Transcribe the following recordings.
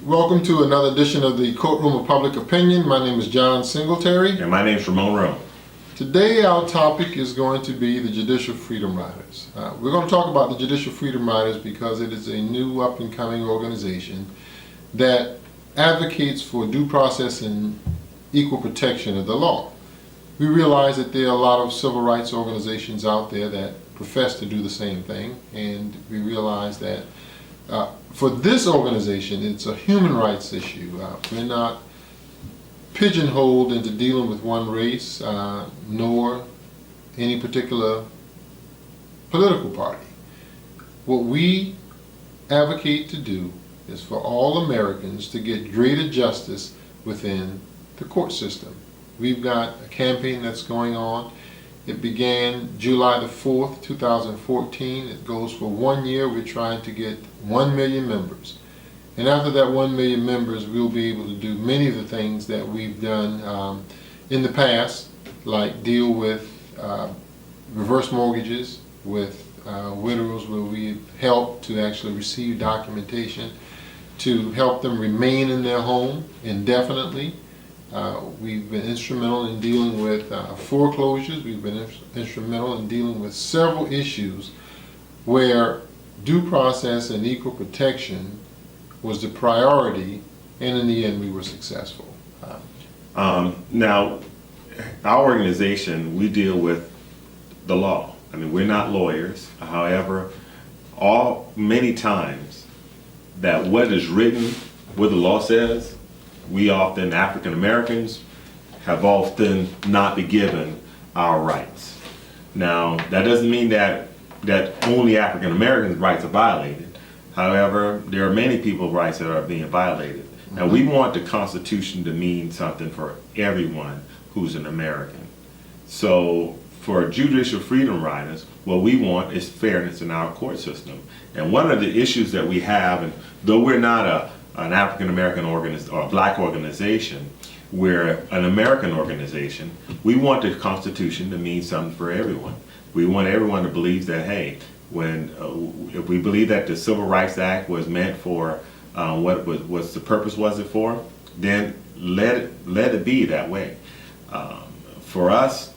Welcome to another edition of the Courtroom of Public Opinion. My name is John Singletary. And my name is Ramon Rowe. Today our topic is going to be the Judicial Freedom Riders. We're going to talk about the Judicial Freedom Riders because it is a new up-and-coming organization that advocates for due process and equal protection of the law. We realize that there are a lot of civil rights organizations out there that profess to do the same thing, and we realize that for this organization, it's a human rights issue. We're not pigeonholed into dealing with one race, nor any particular political party. What we advocate to do is for all Americans to get greater justice within the court system. We've got a campaign that's going on. It began July the 4th, 2014. It goes for 1 year. We're trying to get 1 million members. And after that 1 million members, we'll be able to do many of the things that we've done in the past, like deal with reverse mortgages, with widows where we've helped to actually receive documentation to help them remain in their home indefinitely. We've been instrumental in dealing with foreclosures. We've been instrumental in dealing with several issues where due process and equal protection was the priority, and in the end we were successful. Now, our organization, we deal with the law. I mean, we're not lawyers. However, many times that what is written, what the law says, we often, African Americans, have often not been given our rights. Now, that doesn't mean that only African Americans' rights are violated. However, there are many people's rights that are being violated. Now, we want the Constitution to mean something for everyone who's an American. So, for Judicial Freedom Riders, what we want is fairness in our court system. And one of the issues that we have, and though we're not an African American or a black organization, we're an American organization, we want the Constitution to mean something for everyone. We want everyone to believe that, hey, if we believe that the Civil Rights Act was meant for what's the purpose was it for, then let it be that way. For us,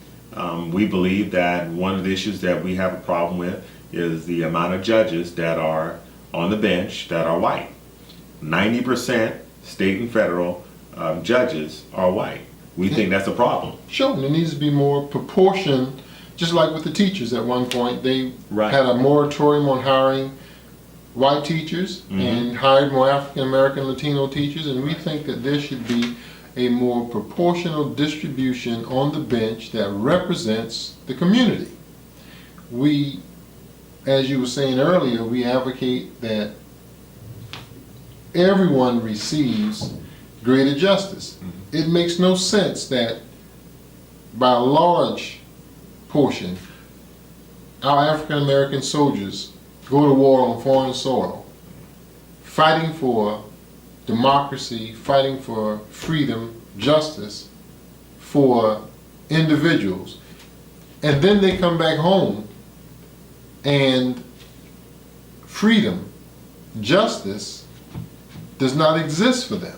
we believe that one of the issues that we have a problem with is the amount of judges that are on the bench that are white. 90% state and federal judges are white. We think that's a problem. Sure, there needs to be more proportion, just like with the teachers at one point. They had a moratorium on hiring white teachers and hired more African American, Latino teachers, and we think that there should be a more proportional distribution on the bench that represents the community. We, as you were saying earlier, we advocate that everyone receives greater justice. It makes no sense that by a large portion our African American soldiers go to war on foreign soil, fighting for democracy, fighting for freedom, justice for individuals, and then they come back home and freedom, justice does not exist for them.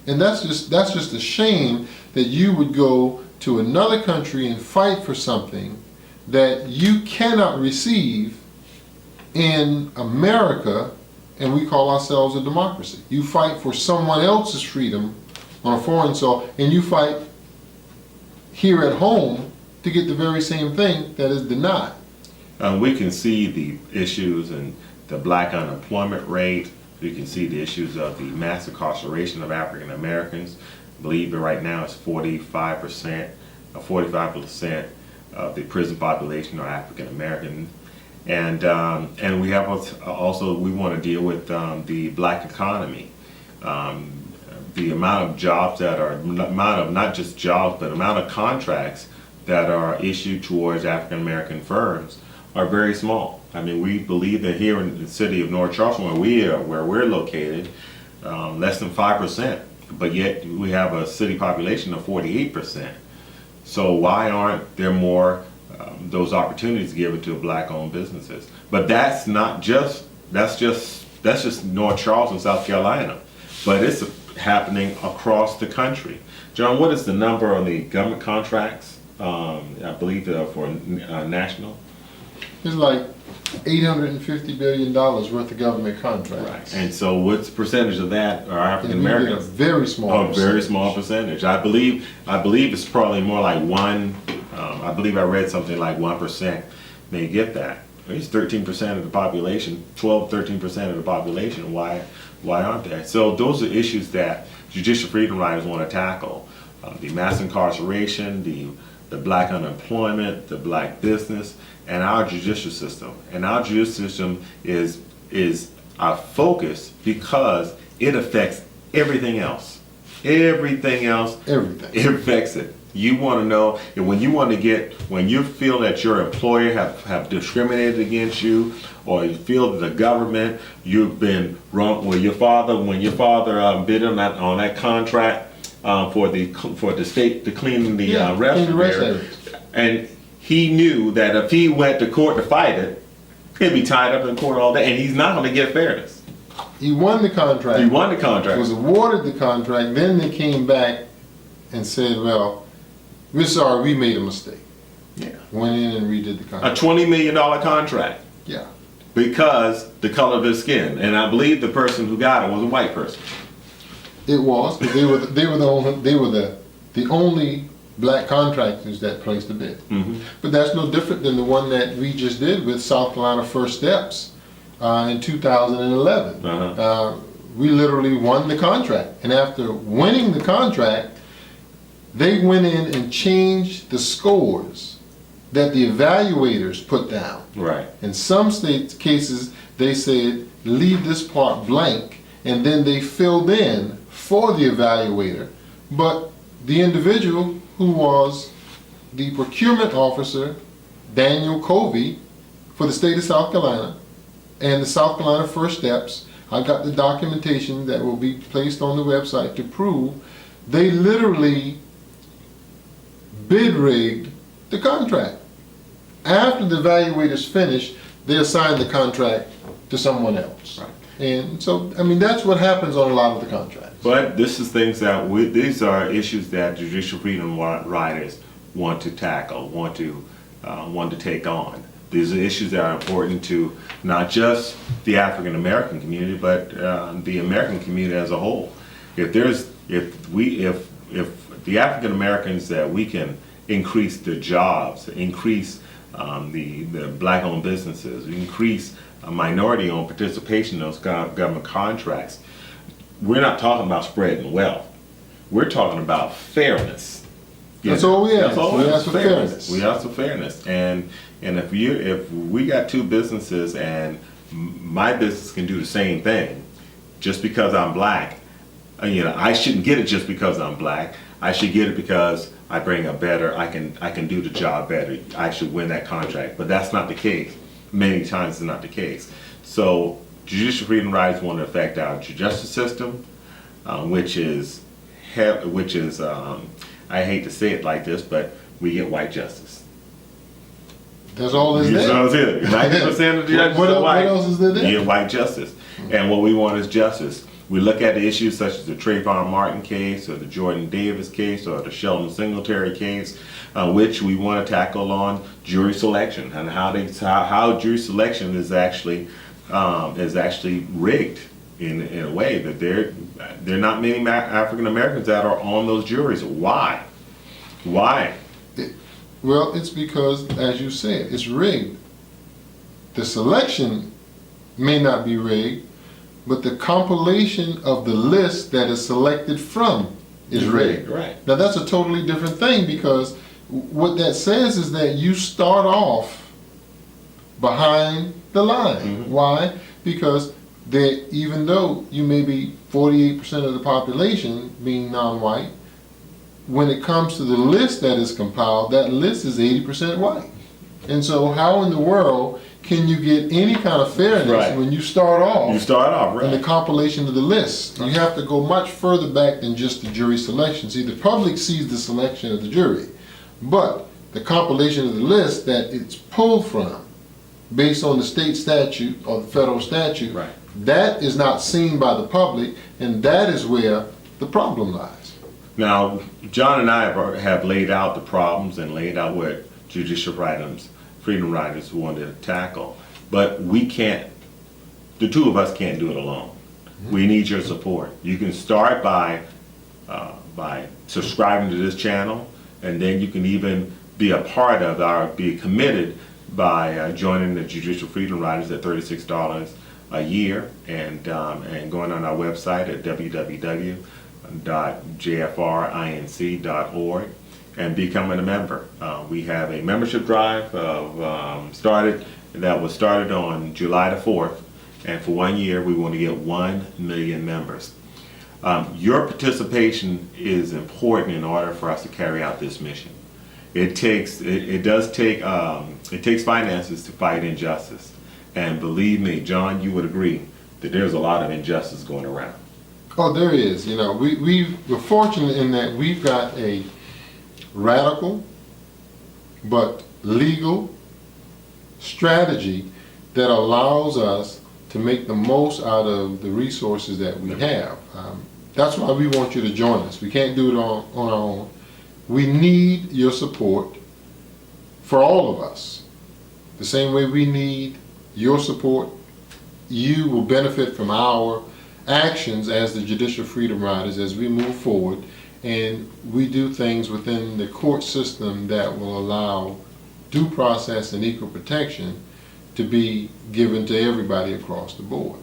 And that's just a shame that you would go to another country and fight for something that you cannot receive in America, and we call ourselves a democracy. You fight for someone else's freedom on a foreign soil, and you fight here at home to get the very same thing that is denied. We can see the issues and the black unemployment rate. We can see the issues of the mass incarceration of African Americans. I believe that right now it's 45% of the prison population are African American. And we have also, we want to deal with the black economy. The amount of jobs that are, not just jobs, but amount of contracts that are issued towards African American firms are very small. I mean, we believe that here in the city of North Charleston, where we're located, less than 5%, but yet we have a city population of 48%. So why aren't there more those opportunities given to black-owned businesses? But that's just North Charleston, South Carolina, but it's happening across the country. John, what is the number on the government contracts? I believe for national. It's like $850 billion worth of government contracts. Right. And so what's the percentage of that are African And we get a Americans? very small Oh, percentage. very small percentage. I believe it's probably more like I believe I read something like 1% may get that. It's 13% of the population, 13% of the population. Why aren't they? So those are issues that judicial freedom riders want to tackle. The mass incarceration, the black unemployment, the black business, and our judicial system. And our judicial system is our focus because it affects everything else. Everything else. Everything. It affects it. You want to know, and when you feel that your employer have discriminated against you, or you feel that the government, you've been wrong, when your father bid on that contract for the state to clean the clean the rest area, areas. and he knew that if he went to court to fight it, he'd be tied up in court all day, and he's not going to get fairness. He won the contract. He won the contract. Was awarded the contract. Then they came back and said, well, we're sorry, we made a mistake. Yeah. Went in and redid the A contract. $20 million contract Yeah. because the color of his skin, and I believe the person who got it was a white person. It was, but they were the only black contractors that placed the bid. Mm-hmm. But that's no different than the one that we just did with South Carolina First Steps in 2011. Uh-huh. We literally won the contract, and after winning the contract, they went in and changed the scores that the evaluators put down. Right. In some cases, they said, leave this part blank, and then they filled in for the evaluator. But the individual who was the procurement officer, Daniel Covey, for the state of South Carolina, and the South Carolina First Steps, I got the documentation that will be placed on the website to prove they literally bid rigged the contract. After the evaluators finished, they assigned the contract to someone else. Right. And so, I mean, that's what happens on a lot of the contracts. But this is things that these are issues that judicial freedom riders want to tackle, want to take on. These are issues that are important to not just the African American community, but the American community as a whole. If the African Americans, that we can increase the jobs, increase the black-owned businesses, increase minority-owned participation in those government contracts. We're not talking about spreading wealth. We're talking about fairness. That's all we ask. That's all We ask for fairness. We ask for fairness. And if we got two businesses and my business can do the same thing, just because I'm black, I shouldn't get it just because I'm black. I should get it because I bring a better, I can do the job better. I should win that contract. But that's not the case. Many times it's not the case. So judicial freedom riders want to affect our justice system, which is I hate to say it like this, but we get white justice. That's all that's there. That's it. 90% of the judges are white. What else is there? You get white justice. And what we want is justice. We look at the issues such as the Trayvon Martin case, or the Jordan Davis case, or the Sheldon Singletary case, which we want to tackle on jury selection and how jury selection is actually rigged in a way that there are not many African Americans that are on those juries. Why? Well, it's because, as you said, it's rigged. The selection may not be rigged, but the compilation of the list that is selected from is rigged. Right. Now that's a totally different thing, because what that says is that you start off behind the line. Mm-hmm. Why? Because even though you may be 48% of the population being non-white, when it comes to the list that is compiled, that list is 80% white. And so how in the world can you get any kind of fairness Right. when you start off right. in the compilation of the list? You have to go much further back than just the jury selection. See, the public sees the selection of the jury, but the compilation of the list that it's pulled from based on the state statute or the federal statute, Right. that is not seen by the public, and that is where the problem lies. Now, John and I have laid out the problems and laid out what judicial freedom riders wanted to tackle, but we can't, the two of us can't do it alone. We need your support. You can start by subscribing to this channel, and then you can even be a part of be committed by joining the Judicial Freedom Riders at $36 a year, and going on our website at www.jfrinc.org and becoming a member. We have a membership drive that was started on July the 4th, and for 1 year we want to get 1 million members. Your participation is important in order for us to carry out this mission. It takes finances to fight injustice, and believe me, John, you would agree that there's a lot of injustice going around. Oh, there is. You know, we're fortunate in that we've got a radical but legal strategy that allows us to make the most out of the resources that we have. That's why we want you to join us. We can't do it on our own. We need your support for all of us. The same way we need your support, you will benefit from our actions as the Judicial Freedom Riders as we move forward, and we do things within the court system that will allow due process and equal protection to be given to everybody across the board.